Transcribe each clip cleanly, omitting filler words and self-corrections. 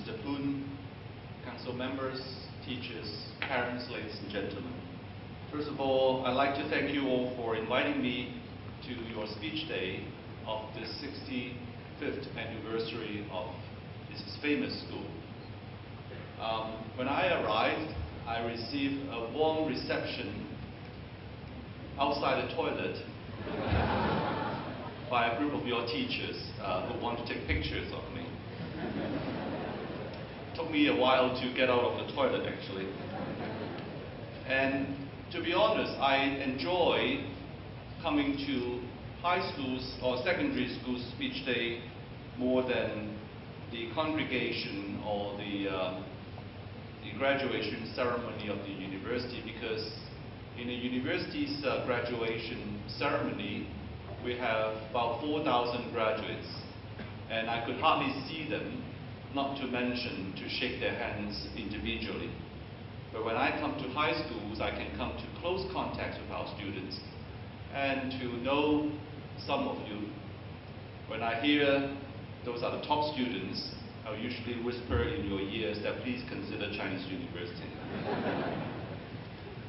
Mr. Poon, council members, teachers, parents, ladies and gentlemen. First of all, I'd like to thank you all for inviting me to your speech day of the 65th anniversary of this famous school. When I arrived, I received a warm reception outside the toilet by a group of your teachers who want to take pictures of me. It took me a while to get out of the toilet, actually. And to be honest, I enjoy coming to high schools or secondary school speech day more than the congregation or the graduation ceremony of the university, because in a university's graduation ceremony, we have about 4,000 graduates, and I could hardly see them, not to mention to shake their hands individually. But when I come to high schools, I can come to close contact with our students and to know some of you. When I hear those are the top students, I'll usually whisper in your ears that please consider Chinese University.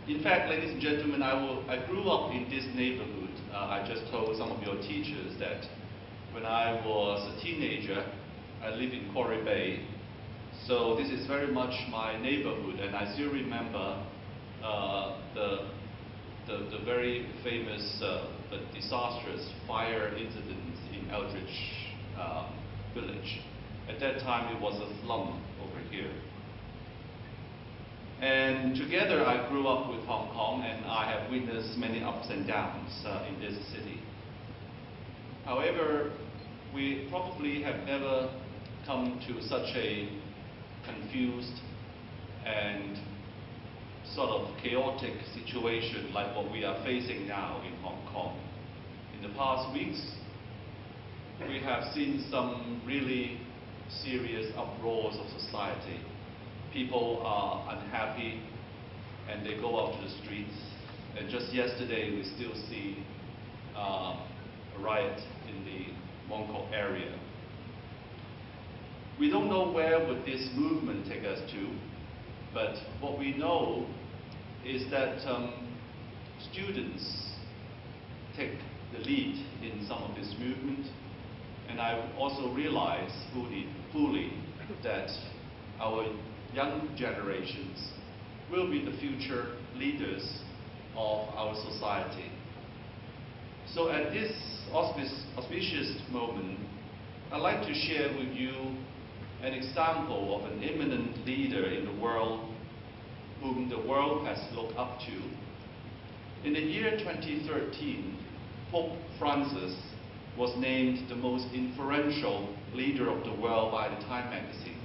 In fact, ladies and gentlemen, I grew up in this neighborhood. I just told some of your teachers that when I was a teenager, I lived in Quarry Bay. So this is very much my neighborhood, and I still remember the very famous but disastrous fire incidents in Eldridge village. At that time, it was a slum over here. And together, I grew up with Hong Kong, and I have witnessed many ups and downs in this city. However, we probably have never come to such a confused and sort of chaotic situation like what we are facing now in Hong Kong. In the past weeks, we have seen some really serious uproars of society. People are unhappy and they go out to the streets. And just yesterday, we still see a riot in the Mong Kok area. We don't know where would this movement take us to, but what we know is that students take the lead in some of this movement, and I also realize fully that our young generations will be the future leaders of our society. So at this auspicious moment, I'd like to share with you an example of an eminent leader in the world whom the world has looked up to. In the year 2013, Pope Francis was named the most influential leader of the world by the Time magazine.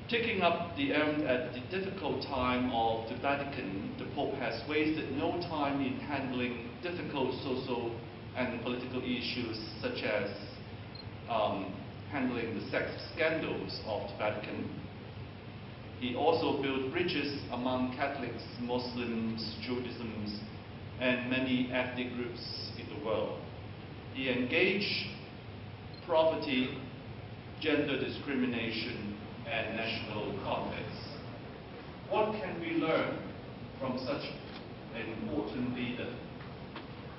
Taking up the end at the difficult time of the Vatican, the Pope has wasted no time in handling difficult social and political issues such as handling the sex scandals of the Vatican. He also built bridges among Catholics, Muslims, Judaism, and many ethnic groups in the world. He engaged poverty, gender discrimination, and national conflicts. What can we learn from such an important leader?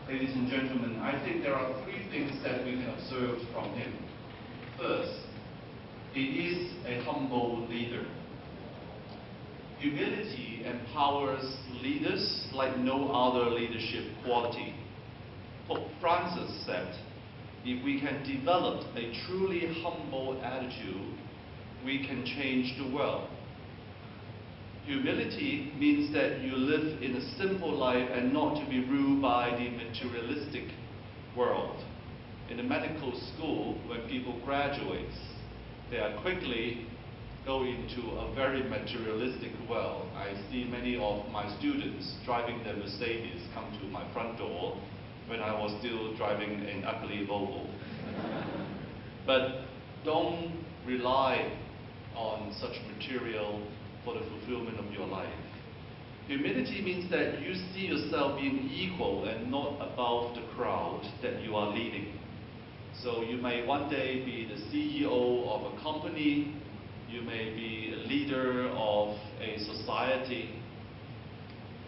Ladies and gentlemen, I think there are three things that we can observe from him. First, he is a humble leader. Humility empowers leaders like no other leadership quality. Pope Francis said, if we can develop a truly humble attitude, we can change the world. Humility means that you live in a simple life and not to be ruled by the materialistic world. In the medical school, when people graduate, they are quickly go into a very materialistic world. I see many of my students driving their Mercedes come to my front door when I was still driving an ugly Volvo. But don't rely on such material for the fulfillment of your life. Humility means that you see yourself being equal and not above the crowd that you are leading. So you may one day be the CEO of a company, you may be a leader of a society,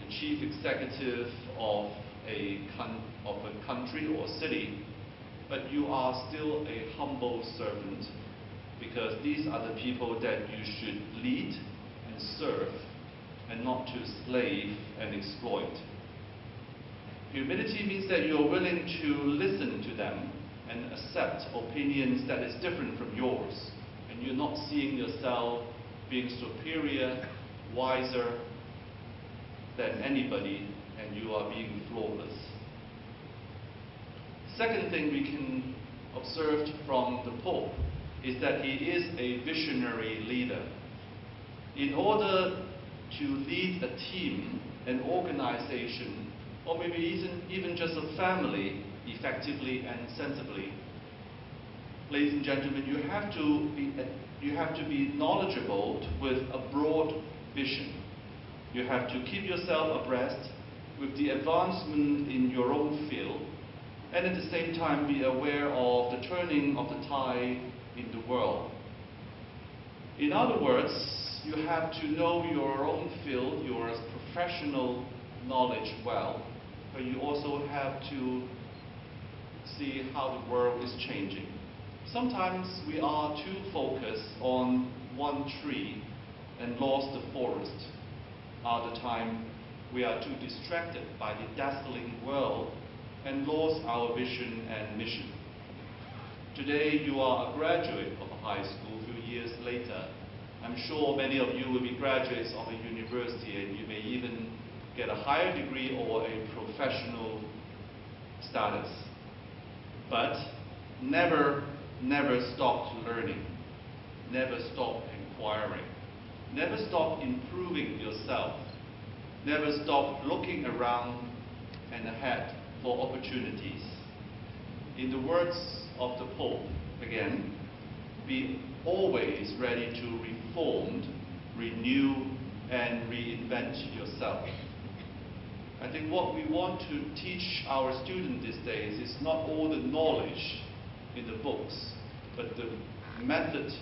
the chief executive of a country or city, but you are still a humble servant, because these are the people that you should lead and serve, and not to slave and exploit. Humility means that you are willing to listen to them and accept opinions that is different from yours, and you're not seeing yourself being superior, wiser than anybody, and you are being flawless. Second thing we can observe from the Pope is that he is a visionary leader. In order to lead a team, an organization, or maybe even just a family effectively and sensibly, ladies and gentlemen, you have to be knowledgeable with a broad vision. You have to keep yourself abreast with the advancement in your own field, and at the same time be aware of the turning of the tide in the world. In other words, you have to know your own field, your professional knowledge well, but you also have to see how the world is changing. Sometimes we are too focused on one tree and lost the forest. Other time we are too distracted by the dazzling world and lost our vision and mission. Today you are a graduate of a high school. A few years later, I'm sure many of you will be graduates of a university, and you may even get a higher degree or a professional status. But never stop learning. Never stop inquiring. Never stop improving yourself. Never stop looking around and ahead for opportunities. In the words of the Pope, again, be always ready to reform, renew, and reinvent yourself. I think what we want to teach our students these days is not all the knowledge in the books, but the method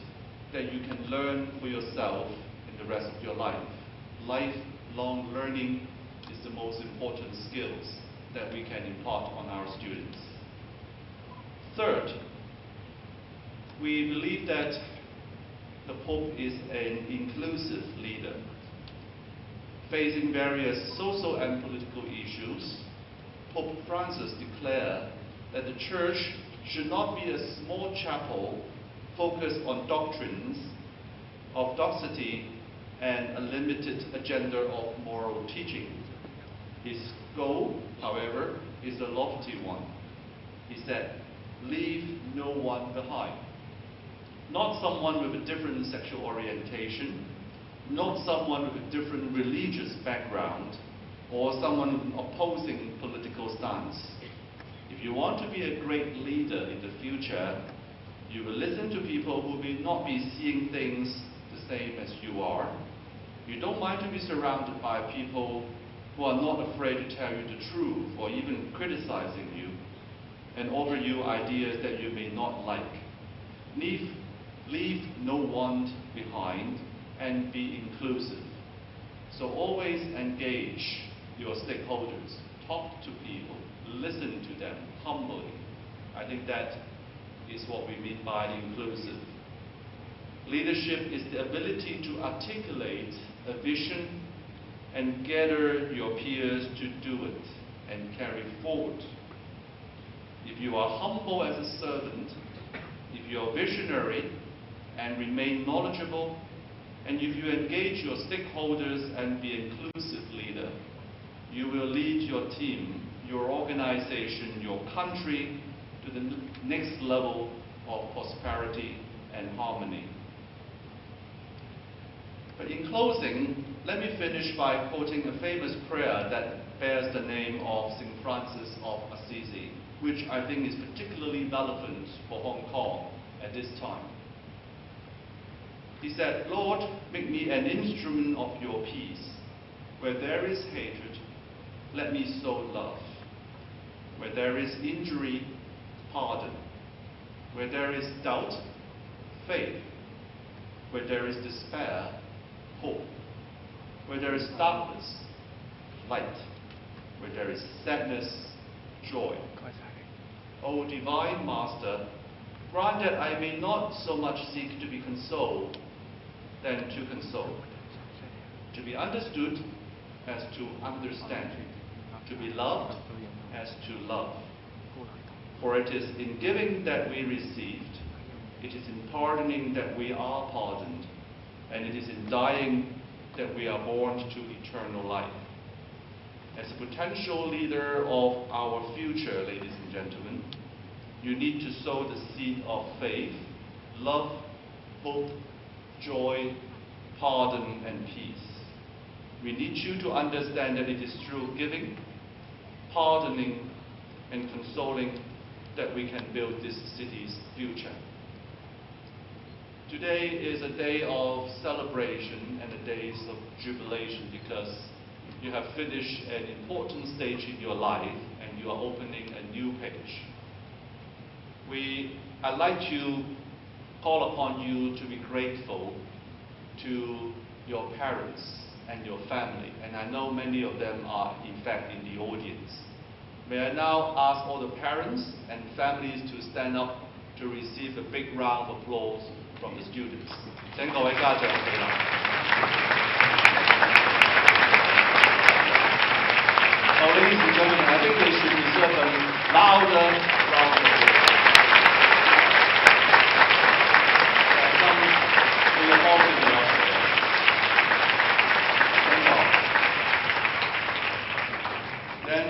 that you can learn for yourself in the rest of your life. Lifelong learning is the most important skills that we can impart on our students. Third, we believe that the Pope is an inclusive leader. Facing various social and political issues, Pope Francis declared that the Church should not be a small chapel focused on doctrines of doxity and a limited agenda of moral teaching. His goal, however, is a lofty one. He said, "Leave no one behind." Not someone with a different sexual orientation, not someone with a different religious background, or someone with an opposing political stance. If you want to be a great leader in the future, you will listen to people who may not be seeing things the same as you are. You don't mind to be surrounded by people who are not afraid to tell you the truth or even criticizing you and offer you ideas that you may not like. Leave no one behind and be inclusive. So always engage your stakeholders, talk to people, listen to them humbly. I think that is what we mean by inclusive. Leadership is the ability to articulate a vision and gather your peers to do it and carry forward. If you are humble as a servant, if you are visionary and remain knowledgeable, and if you engage your stakeholders and be an inclusive leader, you will lead your team, your organization, your country to the next level of prosperity and harmony. But in closing, let me finish by quoting a famous prayer that bears the name of St. Francis of Assisi, which I think is particularly relevant for Hong Kong at this time. He said, "Lord, make me an instrument of your peace. Where there is hatred, let me sow love. Where there is injury, pardon. Where there is doubt, faith. Where there is despair, hope. Where there is darkness, light. Where there is sadness, joy. O Divine Master, grant that I may not so much seek to be consoled than to console, to be understood as to understand, to be loved as to love. For it is in giving that we received, it is in pardoning that we are pardoned, and it is in dying that we are born to eternal life. As a potential leader of our future, ladies and gentlemen, you need to sow the seed of faith, love, hope, joy, pardon, and peace. We need you to understand that it is through giving, pardoning, and consoling that we can build this city's future. Today is a day of celebration and a day of jubilation because you have finished an important stage in your life and you are opening a new page. I'd like to call upon you to be grateful to your parents and your family, and I know many of them are in fact in the audience. May I now ask all the parents and families to stand up to receive a big round of applause from the students. 請各位家長企立。So ladies and gentlemen, I think they should deserve a louder round of applause. Some in the balcony upstairs. Then,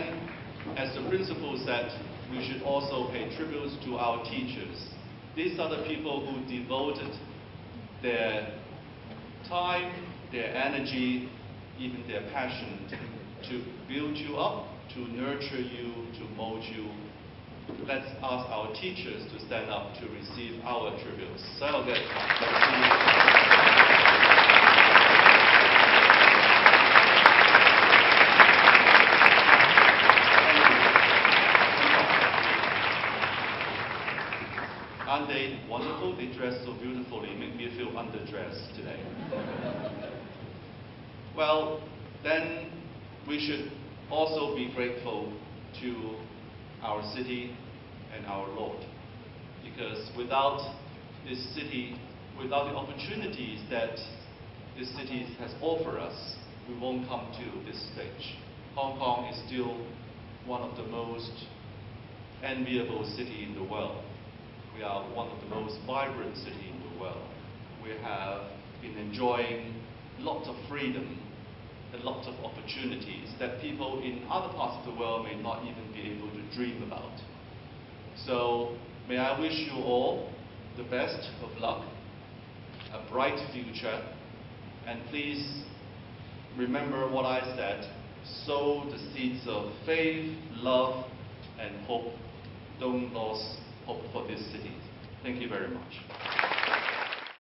as the principal said, we should also pay tributes to our teachers. These are the people who devoted their time, their energy, even their passion to build you up, to nurture you, to mold you. Let's ask our teachers to stand up to receive our tributes. Aren't they wonderful? They dress so beautifully, make me feel underdressed today. Well, then we should also be grateful to our city and our Lord. Because without this city, without the opportunities that this city has offered us, we won't come to this stage. Hong Kong is still one of the most enviable cities in the world. We are one of the most vibrant cities in the world. We have been enjoying lots of freedom and lots of opportunities that people in other parts of the world may not even be able to dream about. So may I wish you all the best of luck, a bright future, and please remember what I said, sow the seeds of faith, love, and hope. Don't lose hope for this city. Thank you very much.